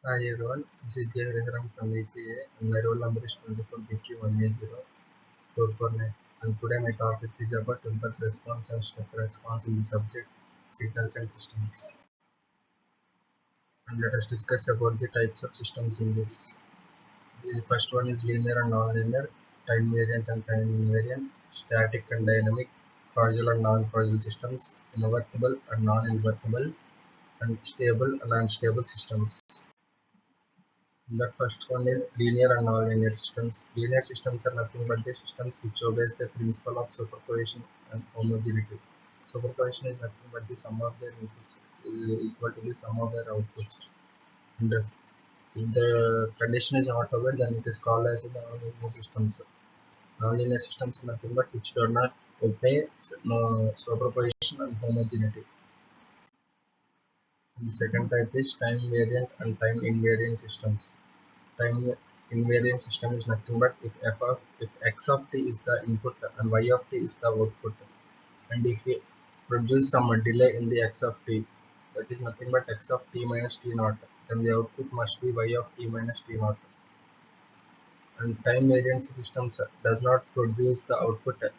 Hi everyone, this is J. Hariharan from ECA and my roll number is 24BQ180449 and today my topic is about impulse response and step response in the subject signals and systems. And let us discuss about the types of systems in this. The first one is linear and non-linear, time variant and time invariant, static and dynamic, causal and non-causal systems, invertible and non-invertible, and stable and unstable systems. The first one is linear and non-linear systems. Linear systems are nothing but the systems which obeys the principle of superposition and homogeneity. Superposition is nothing but the sum of their inputs equal to the sum of their outputs. And if the condition is not obeyed, then it is called as the non-linear systems. Non-linear systems are nothing but which do not obey superposition and homogeneity. And the second type is time variant and time invariant systems. Time invariant system is nothing but if x of t is the input and y of t is the output, and if we produce some delay in the x of t, that is nothing but x of t minus t naught, then the output must be y of t minus t naught. And time variant systems does not produce the output.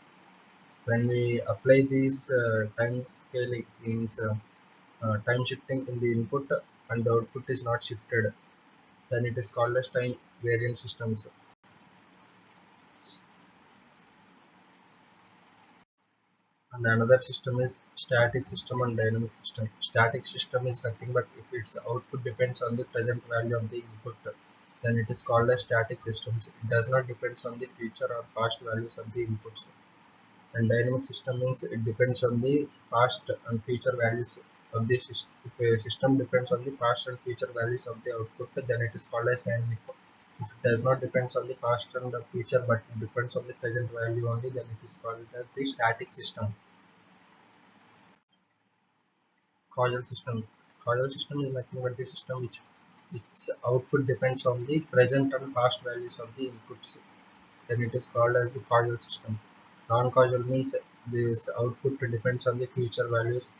When we apply these time scaling means time shifting in the input and the output is not shifted, then it is called as time variant systems. And another system is static system and dynamic system. Static system is nothing but if its output depends on the present value of the input, then it is called as static systems. It does not depend on the future or past values of the inputs. And dynamic system means it depends on the past and future values of the system. If a system depends on the past and future values of the output, then it is called as dynamic. If it does not depends on the past and the future but it depends on the present value only, then it is called as the static system. Causal system. Causal system is nothing but the system which its output depends on the present and past values of the inputs. Then it is called as the causal system. Non-causal means this output depends on the future values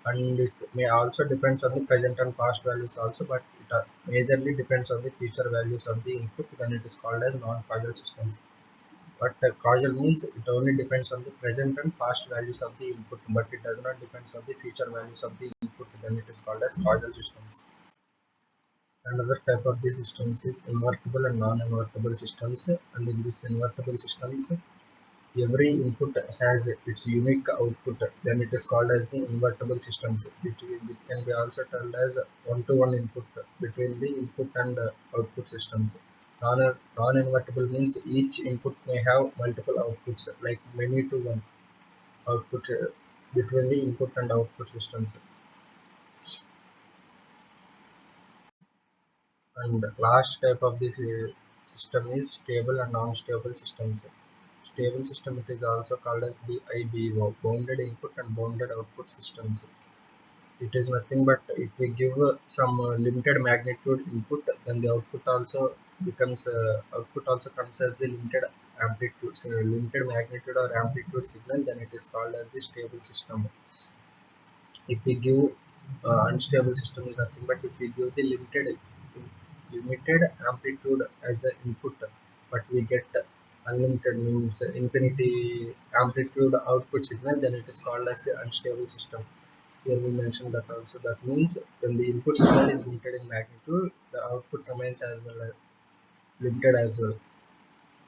and it may also depends on the present and past values also, but it majorly depends on the future values of the input. Then it is called as non-causal systems. But causal means it only depends on the present and past values of the input, but it does not depend on the future values of the input. Then it is called as causal systems. Another type of these systems is invertible and non-invertible systems. And in these invertible systems, every input has its unique output. Then it is called as the invertible systems. It can be also told as one-to-one input between the input and output systems. Non-invertible means each input may have multiple outputs, like many to one output between the input and output systems. And last type of this system is stable and non-stable systems. Stable system, it is also called as BIBO, bounded input and bounded output systems. It is nothing but if we give some limited magnitude input, then the output also comes as the limited amplitude, so limited magnitude or amplitude signal. Then it is called as the stable system. If we give unstable system is nothing but if we give the limited amplitude as an input, but we get unlimited means infinity amplitude output signal, then it is called as the unstable system. Here we mentioned that also. That means when the input signal is limited in magnitude, the output remains as well as limited as well.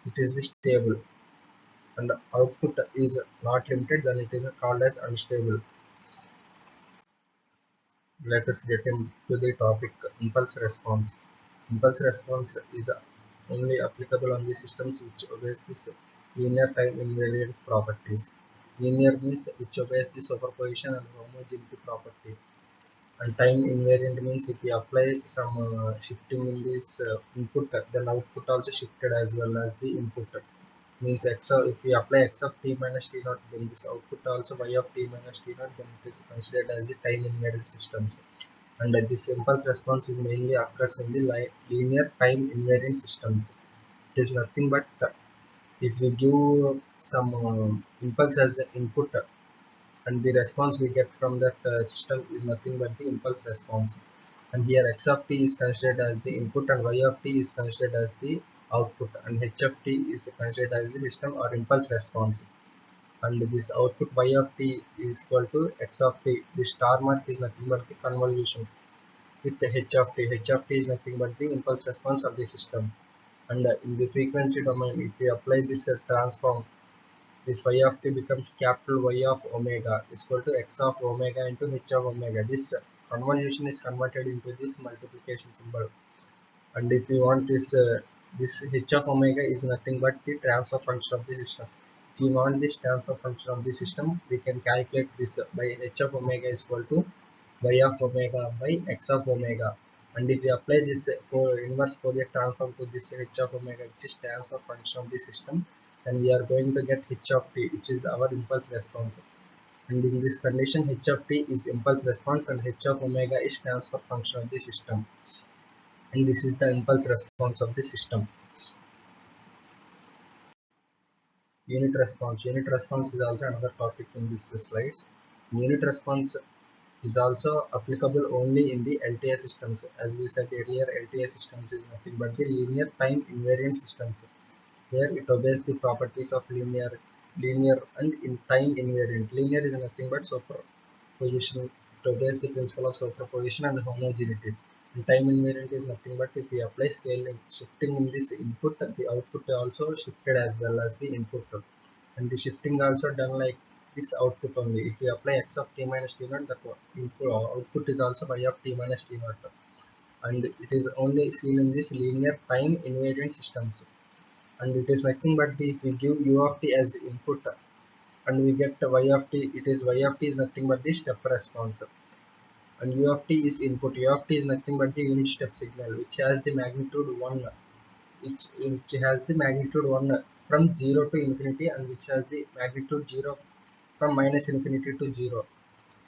It is the stable, and the output is not limited, then it is called as unstable. Let us get into the topic impulse response. Impulse response is only applicable on the systems which obeys this linear time invariant properties. Linear means which obeys the superposition and homogeneity property. And time invariant means if we apply some shifting in this input, then output also shifted as well as the input. Means x of, if we apply x of t minus t naught, then this output also y of t minus t naught, then it is considered as the time invariant systems. And this impulse response is mainly occurs in the linear time invariant systems. It is nothing but if we give some impulse as an input, and the response we get from that system is nothing but the impulse response. and here x of t is considered as the input and y of t is considered as the output, and h of t is considered as the system or impulse response. And this output y of t is equal to x of t. The star mark is nothing but the convolution with the h of t. H of t is nothing but the impulse response of the system. And in the frequency domain, if we apply this transform, this y of t becomes capital Y of omega is equal to x of omega into h of omega. This convolution is converted into this multiplication symbol. And if we want this h of omega is nothing but the transfer function of the system. If you want this transfer function of the system, we can calculate this by h of omega is equal to y of omega by x of omega. And if we apply this for inverse Fourier transform to this h of omega, which is transfer function of the system, then we are going to get h of t, which is our impulse response. And in this condition, h of t is impulse response and h of omega is transfer function of the system. And this is the impulse response of the system. Unit response is also another topic in this slides. Unit response is also applicable only in the LTI systems. As we said earlier, LTI systems is nothing but the linear time invariant systems, where it obeys the properties of linear and in time invariant. Linear is nothing but superposition. It obeys the principle of superposition and homogeneity. And time invariant is nothing but if we apply scaling shifting in this input, the output also shifted as well as the input. And the shifting also done like this output only. If we apply x of t minus t naught, the input output is also y of t minus t naught. And it is only seen in this linear time invariant systems. And it is nothing but the if we give u of t as input and we get y of t, it is y of t is nothing but the step response, and u of t is input. U of t is nothing but the unit step signal, which has the magnitude 1, which has the magnitude 1 from 0 to infinity, and which has the magnitude 0 from minus infinity to 0.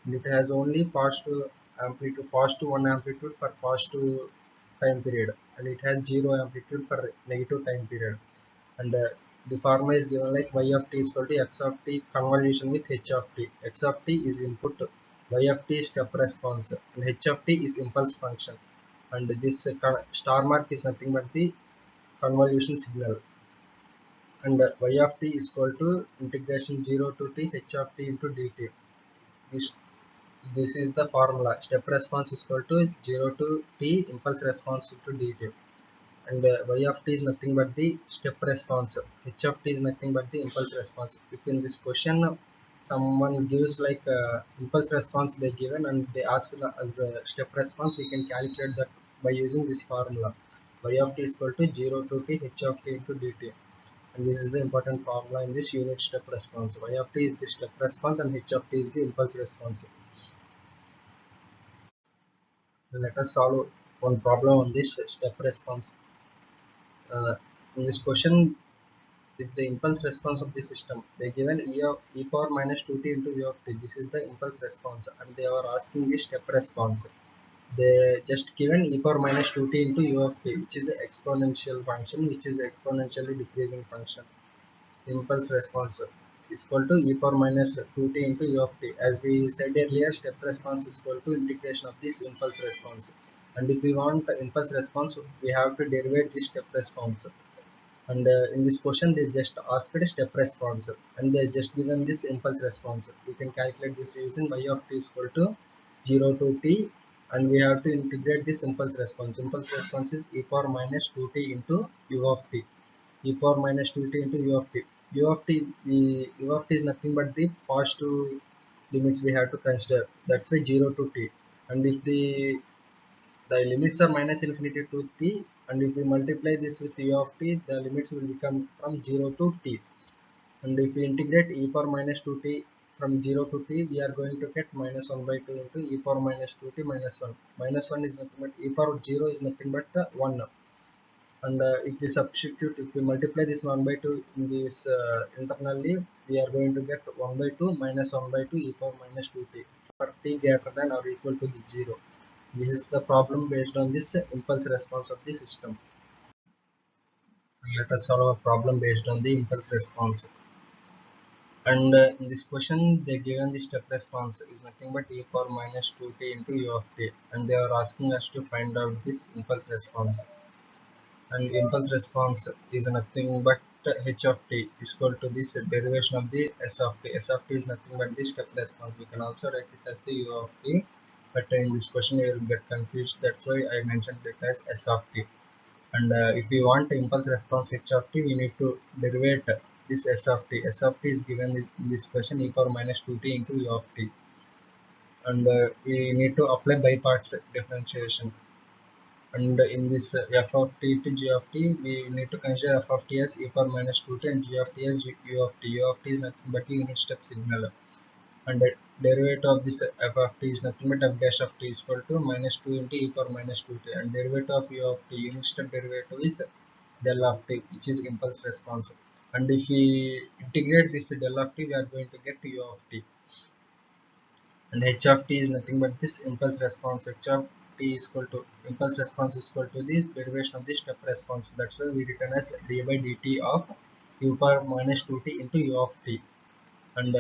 And it has only positive amplitude, positive 1 amplitude for positive time period, and it has 0 amplitude for negative time period. And the formula is given like y of t is equal to x of t convolution with h of t. X of t is input, y of t is step response, and h of t is impulse function. And this star mark is nothing but the convolution signal. And y of t is equal to integration 0 to t h of t into dt. This is the formula. Step response is equal to 0 to t impulse response into dt. And y of t is nothing but the step response. H of t is nothing but the impulse response. If in this question someone gives like impulse response they given and they ask as a step response, we can calculate that by using this formula. Y of t is equal to 0 to t h of t into dt. And this is the important formula in this unit step response. Y of t is the step response and h of t is the impulse response. Let us solve one problem on this step response. In this question, with the impulse response of the system, they given e power minus 2t into u of t. This is the impulse response, and they are asking the step response. They just given e power minus 2t into u of t, which is an exponential function, which is exponentially decreasing function. Impulse response is equal to e power minus 2t into u of t. As we said earlier, step response is equal to integration of this impulse response. And if we want the impulse response, we have to derivate this step response. And in this question they just asked a step response and they just given this impulse response. We can calculate this using y of t is equal to 0 to t, and we have to integrate this impulse response. Impulse response is e power minus 2t into u of t. E power minus 2t into u of t. U of t is nothing but the positive limits we have to consider. That's why 0 to t. And if the limits are minus infinity to t, and if we multiply this with u of t, the limits will become from 0 to t. And if we integrate e power minus 2t from 0 to t, we are going to get minus 1 by 2 into e power minus 2t minus 1. Minus 1 is nothing but e power 0 is nothing but 1. And if we substitute, if we multiply this 1 by 2 in this internally, we are going to get 1 by 2 minus 1 by 2 e power minus 2t for t greater than or equal to the 0. This is the problem based on this impulse response of the system. Let us solve a problem based on the impulse response. And in this question they given the step response is nothing but e power minus 2t into u of t, and they are asking us to find out this impulse response. And impulse response is nothing but h of t is equal to this derivation of the s of t. S of t is nothing but the step response. We can also write it as the u of t, but in this question you will get confused. That's why I mentioned it as s of t. And if we want impulse response h of t, we need to derivate this s of t. S of t is given in this question e power minus 2t into u of t. And we need to apply by parts differentiation. And in this f of t to g of t, we need to consider f of t as e power minus 2t and g of t as u of t. U of t is nothing but the unit step signal. And the derivative of this f of t is nothing but f dash of t is equal to minus 2 into e power minus 2t. And derivative of u of t, unit step derivative is del of t, which is impulse response. And if we integrate this del of t, we are going to get u of t. And h of t is nothing but this impulse response. H of t is equal to impulse response is equal to the derivation of the step response. That's why we written as d by dt of u power minus 2t into u of t. And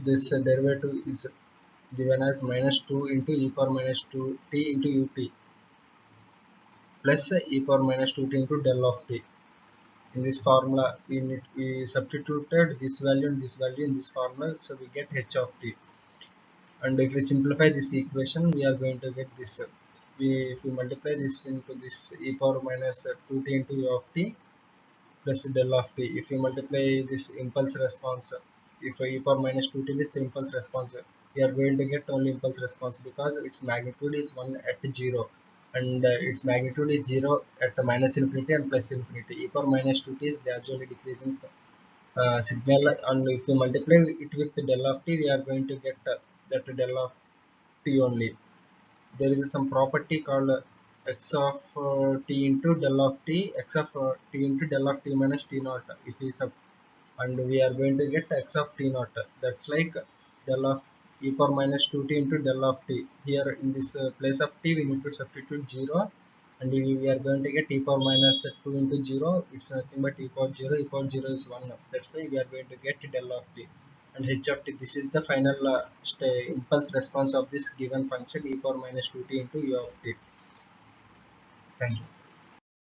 this derivative is given as minus 2 into e power minus 2t into ut plus e power minus 2t into del of t. In this formula we substituted this value and this value in this formula, so we get h of t. And if we simplify this equation, we are going to get this if we multiply this into this e power minus 2t into u of t plus del of t. If we multiply this impulse response, if e power minus 2t with impulse response, we are going to get only impulse response because its magnitude is 1 at 0, and its magnitude is 0 at minus infinity and plus infinity. E power minus 2t is gradually decreasing signal, and if we multiply it with del of t, we are going to get that del of t only. There is some property called x of t into del of t, x of t into del of t minus t naught. If we sub, and we are going to get x of t naught. That's like del of e power minus 2t into del of t. Here in this place of t, we need to substitute 0, and we are going to get e power minus 2 into 0. It's nothing but e power 0. E power 0 is 1. That's why we are going to get del of t. And h of t, this is the final impulse response of this given function e power minus 2t into u of t. Thank you.